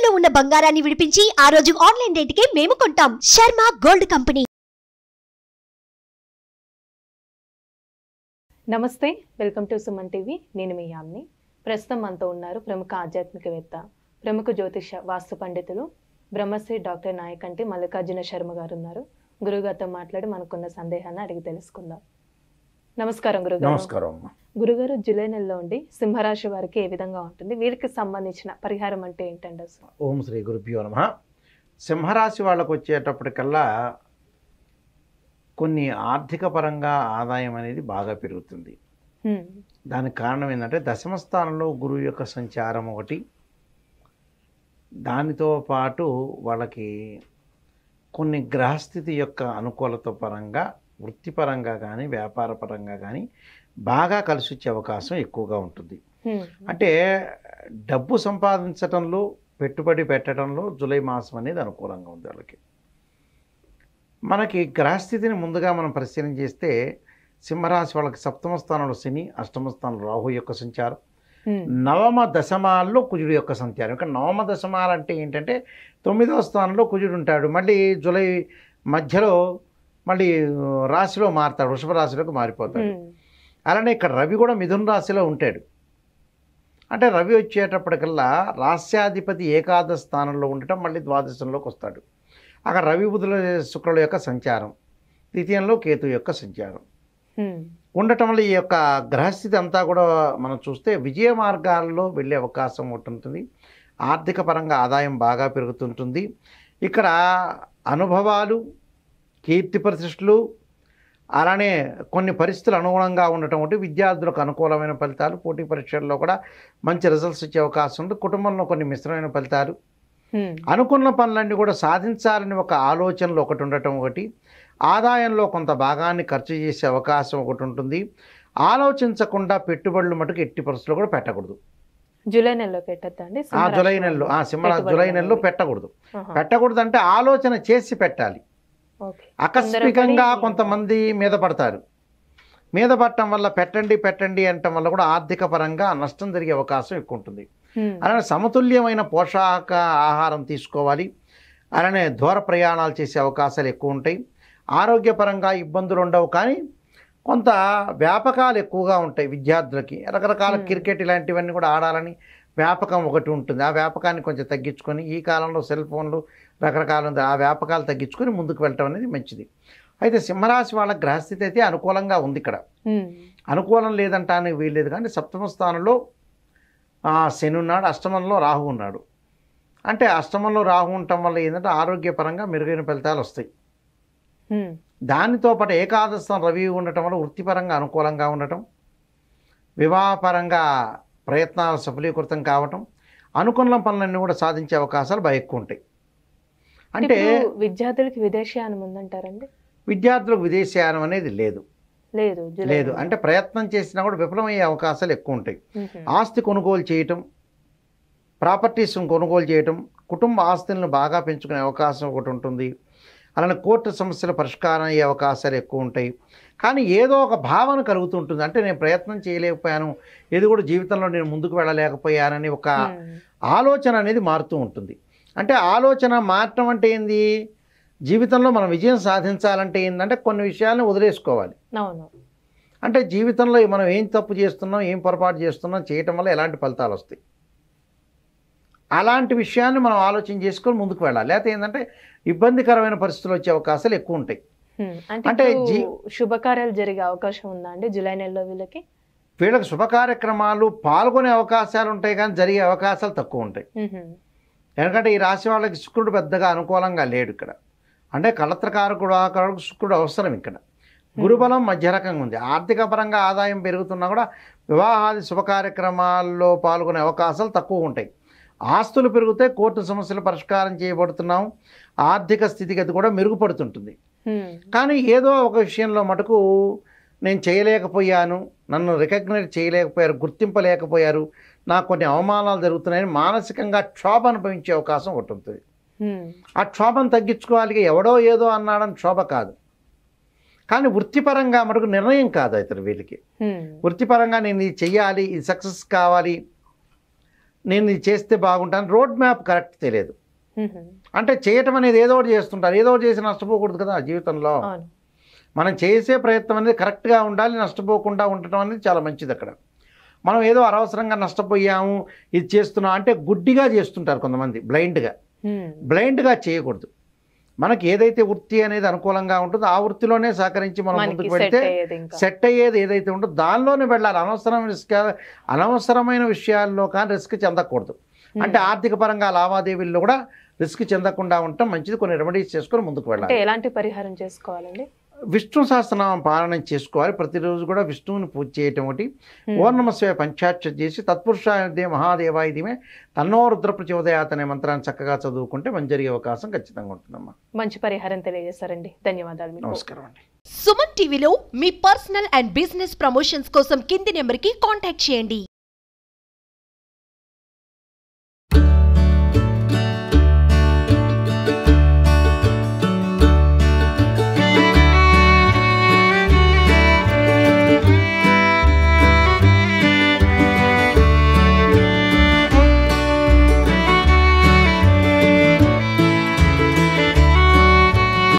తాకట్టులో ఉన్న బంగారాన్ని విడిపించి ఆ రోజు ఆన్లైన్ రేటుకే మేము కొంటాం. Sharma gold company. నమస్తే, వెల్కమ్ టు సుమన్ టీవీ. నేను మీ యామ్ని. ప్రస్తుతం మనతో ఉన్నారు ప్రముఖ ఆధ్యాత్మికవేత్త, ప్రముఖ జ్యోతిష వాస్తు పండితులు బ్రహ్మశ్రీ డాక్టర్ నాయకంటి మల్లికార్జున శర్మ గారు ఉన్నారు. గురుగారితో మాట్లాడి మనకున్న సందేహాన్ని అడిగి తెలుసుకుందాం. నమస్కారం గురుగారు. నమస్కారం. గురుగారు, జూలై నెలలో ఉండి సింహరాశి వారికి ఏ విధంగా ఉంటుంది, వీరికి సంబంధించిన పరిహారం అంటే ఏంటండి అసలు? ఓం శ్రీ గురుభ్యో నమః. సింహరాశి వాళ్ళకు వచ్చేటప్పటికల్లా కొన్ని ఆర్థిక పరంగా ఆదాయం అనేది బాగా పెరుగుతుంది. దానికి కారణం ఏంటంటే దశమ స్థానంలో గురువు యొక్క సంచారం ఒకటి, దానితో పాటు వాళ్ళకి కొన్ని గ్రహస్థితి యొక్క అనుకూలత పరంగా వృత్తిపరంగా కానీ వ్యాపార పరంగా కానీ బాగా కలిసి వచ్చే అవకాశం ఎక్కువగా ఉంటుంది. అంటే డబ్బు సంపాదించడంలో పెట్టుబడి పెట్టడంలో జూలై మాసం అనేది అనుకూలంగా ఉంది వాళ్ళకి. మనకి గ్రహస్థితిని ముందుగా మనం పరిశీలన చేస్తే సింహరాశి వాళ్ళకి సప్తమ స్థానంలో శని, అష్టమ స్థానంలో రాహు యొక్క సంచారం, నవమ దశమాల్లో కుజుడు యొక్క సంచారం. ఇక్కడ నవమ దశమాలు అంటే ఏంటంటే 9వ స్థానంలో కుజుడు ఉంటాడు, మళ్ళీ జూలై మధ్యలో మళ్ళీ రాశిలో మారుతాడు, వృషభ రాశిలోకి మారిపోతాడు. అలానే ఇక్కడ రవి కూడా మిథున రాశిలో ఉంటాడు. అంటే రవి వచ్చేటప్పటికల్లా రాస్యాధిపతి ఏకాదశ స్థానంలో ఉండటం, మళ్ళీ ద్వాదశంలోకి వస్తాడు. అక్కడ రవి బుధుల శుక్రుల యొక్క సంచారం, ద్వితీయంలో కేతు యొక్క సంచారం ఉండటం వల్ల ఈ యొక్క గ్రహస్థితి అంతా కూడా మనం చూస్తే విజయ మార్గాల్లో వెళ్ళే అవకాశం ఉంటుంది. ఆర్థిక పరంగా ఆదాయం బాగా పెరుగుతుంటుంది. ఇక్కడ అనుభవాలు, కీర్తి ప్రతిష్టలు, అలానే కొన్ని పరిస్థితులు అనుగుణంగా ఉండటం ఒకటి, విద్యార్థులకు అనుకూలమైన ఫలితాలు, పోటీ పరీక్షల్లో కూడా మంచి రిజల్ట్స్ వచ్చే అవకాశం ఉంది. కుటుంబంలో కొన్ని మిశ్రమైన ఫలితాలు, అనుకున్న పనులన్నీ కూడా సాధించాలని ఒక ఆలోచనలు ఒకటి ఉండటం ఒకటి, ఆదాయంలో కొంత భాగాన్ని ఖర్చు చేసే అవకాశం ఒకటి ఉంటుంది. ఆలోచించకుండా పెట్టుబడులు మటుకు ఎట్టి పరిస్థితుల్లో కూడా పెట్టకూడదు. జూలై నెలలో పెట్టద్దండి? జూలై నెలలో జూలై నెలలో పెట్టకూడదు. పెట్టకూడదు అంటే ఆలోచన చేసి పెట్టాలి. ఆకస్మికంగా కొంతమంది మీద పడతారు. మీద పడటం వల్ల పెట్టండి అనటం వల్ల కూడా ఆర్థిక పరంగా నష్టం జరిగే అవకాశం ఎక్కువ ఉంటుంది. అలానే సమతుల్యమైన పోషక ఆహారం తీసుకోవాలి. అలానే దూర ప్రయాణాలు చేసే అవకాశాలు ఎక్కువ ఉంటాయి. ఆరోగ్యపరంగా ఇబ్బందులు ఉండవు, కానీ కొంత వ్యాపకాలు ఎక్కువగా ఉంటాయి. విద్యార్థులకి రకరకాల క్రికెట్ ఇలాంటివన్నీ కూడా ఆడాలని వ్యాపకం ఒకటి ఉంటుంది. ఆ వ్యాపకాన్ని కొంచెం తగ్గించుకొని, ఈ కాలంలో సెల్ ఫోన్లు రకరకాలు ఉంది, ఆ వ్యాపకాలు తగ్గించుకొని ముందుకు వెళ్ళటం అనేది మంచిది. అయితే సింహరాశి వాళ్ళ గ్రహస్థితి అయితే అనుకూలంగా ఉంది. ఇక్కడ అనుకూలం లేదంటానికి వీల్లేదు, కానీ సప్తమ స్థానంలో శని ఉన్నాడు, అష్టమంలో రాహు ఉన్నాడు. అంటే అష్టమంలో రాహు ఉండటం వల్ల ఏంటంటే ఆరోగ్యపరంగా మెరుగైన ఫలితాలు వస్తాయి. దానితో పాటు ఏకాదశం రవి ఉండటం వల్ల వృత్తిపరంగా అనుకూలంగా ఉండటం, వివాహపరంగా ప్రయత్నాలు సఫలీకృతం కావటం, అనుకున్న పనులన్నీ కూడా సాధించే అవకాశాలు బాగా ఎక్కువ ఉంటాయి. అంటే విద్యార్థులకు విదేశీయానం ఉందంటారండి? విద్యార్థులకు విదేశీయానం అనేది లేదు. అంటే ప్రయత్నం చేసినా కూడా విఫలమయ్యే అవకాశాలు ఎక్కువ ఉంటాయి. ఆస్తి కొనుగోలు చేయటం, ప్రాపర్టీస్ను కొనుగోలు చేయటం, కుటుంబ ఆస్తులను బాగా పెంచుకునే అవకాశం ఒకటి ఉంటుంది. అలానే కోర్టు సమస్యల పరిష్కారం అయ్యే అవకాశాలు ఎక్కువ ఉంటాయి. కానీ ఏదో ఒక భావన కలుగుతుంటుంది, అంటే నేను ప్రయత్నం చేయలేకపోయాను, ఏది కూడా జీవితంలో నేను ముందుకు వెళ్ళలేకపోయానని ఒక ఆలోచన అనేది మారుతూ ఉంటుంది. అంటే ఆలోచన మారటం అంటే ఏంది, జీవితంలో మనం విజయం సాధించాలంటే ఏంటంటే కొన్ని విషయాలను వదిలేసుకోవాలి. అంటే జీవితంలో మనం ఏం తప్పు చేస్తున్నాం, ఏం పొరపాటు చేస్తున్నాం, చేయటం వల్ల ఎలాంటి ఫలితాలు వస్తాయి, అలాంటి విషయాన్ని మనం ఆలోచన చేసుకొని ముందుకు వెళ్ళాలి. లేకపోతే ఏంటంటే ఇబ్బందికరమైన పరిస్థితులు వచ్చే అవకాశాలు ఎక్కువ ఉంటాయి. అంటే శుభకార్యాలు జరిగే అవకాశం ఉందా అండి జూలై నెలలో? వీళ్ళకి శుభ కార్యక్రమాలు పాల్గొనే అవకాశాలు ఉంటాయి, కానీ జరిగే అవకాశాలు తక్కువ ఉంటాయి. ఎందుకంటే ఈ రాశి వాళ్ళకి శుక్రుడు పెద్దగా అనుకూలంగా లేడు ఇక్కడ. అంటే కళత్రకారకుడు ఆకారకుడు శుక్రుడు అవసరం. ఇక్కడ గురుబలం మధ్య రకంగా ఉంది. ఆర్థిక పరంగా ఆదాయం పెరుగుతున్నా కూడా వివాహాది శుభ కార్యక్రమాల్లో పాల్గొనే అవకాశాలు తక్కువ ఉంటాయి. ఆస్తులు పెరిగితే కోర్టు సమస్యలు పరిష్కారం చేయబడుతున్నాం, ఆర్థిక స్థితిగతి కూడా మెరుగుపడుతుంటుంది. కానీ ఏదో ఒక విషయంలో మటుకు నేను చేయలేకపోయాను, నన్ను రికగ్నైజ్ చేయలేకపోయారు, గుర్తింపలేకపోయారు, నాకు కొన్ని అవమానాలు జరుగుతున్నాయని మానసికంగా క్షోభ అనుభవించే అవకాశం ఒకటి ఉంటుంది. ఆ క్షోభను తగ్గించుకోవాలి. ఎవడో ఏదో అన్నాడని క్షోభ కాదు, కానీ వృత్తిపరంగా మటుకు నిర్ణయం కాదు ఇతను వీళ్ళకి. వృత్తిపరంగా నేను ఇది చెయ్యాలి, ఇది సక్సెస్ కావాలి, నేను ఇది చేస్తే బాగుంటాను, రోడ్ మ్యాప్ కరెక్ట్ తెలియదు. మ్మ్. అంటే చేయటం అనేది ఏదో ఒకటి చేస్తుంటారు, ఏదో ఒకటి చేసి నష్టపోకూడదు కదా జీవితంలో. అవును. మనం చేసే ప్రయత్నం అనేది కరెక్ట్గా ఉండాలి, నష్టపోకుండా ఉండటం అనేది చాలా మంచిది. అక్కడ మనం ఏదో అనవసరంగా నష్టపోయాము, ఇది చేస్తున్నాం అంటే గుడ్డిగా చేస్తుంటారు కొంతమంది, బ్లైండ్గా. మ్మ్. బ్లైండ్గా చేయకూడదు. మనకి ఏదైతే వృత్తి అనేది అనుకూలంగా ఉంటుందో ఆ వృత్తిలోనే సహకరించి మనం మనకి ముందుకు సెట్ పెడితే అయ్యేది ఇంకా. సెట్ అయ్యేది ఏదైతే ఉంటుందో దానిలోనే వెళ్ళాలి. అనవసరమైన విషయాల్లో కానీ రిస్క్ చెందకూడదు. అంటే ఆర్థిక పరంగా లావాదేవీల్లో కూడా రిస్క్ చెందకుండా ఉండటం మంచిది. కొన్ని రెమెడీస్ చేసుకొని ముందుకు వెళ్ళాలి. అంటే ఎలాంటి పరిహారం చేసుకోవాలండి? విష్ణు సహస్రనామం పారాయణం చేసుకోవాలి. ప్రతిరోజు కూడా విష్ణువుని పూజ చేయటం ఒకటి, ఓం నమః శివాయ పంచాక్షరి చేసి తత్పురుషాయ మహాదేవాయ ధీమహి తన్నో రుద్ర ప్రచోదయాత్ అనే మంత్రాన్ని చక్కగా చదువుకుంటే మంచి జరిగే అవకాశం ఖచ్చితంగా ఉంటుందమ్మా. మంచి పరిహారం తెలియజేస్తారండి. ధన్యవాదాలు మీకు. నమస్కారం అండి. సుమన్ టీవీలో మీ పర్సనల్ అండ్ బిజినెస్ ప్రమోషన్స్ కోసం కింది నెంబర్కి కాంటాక్ట్ చేయండి.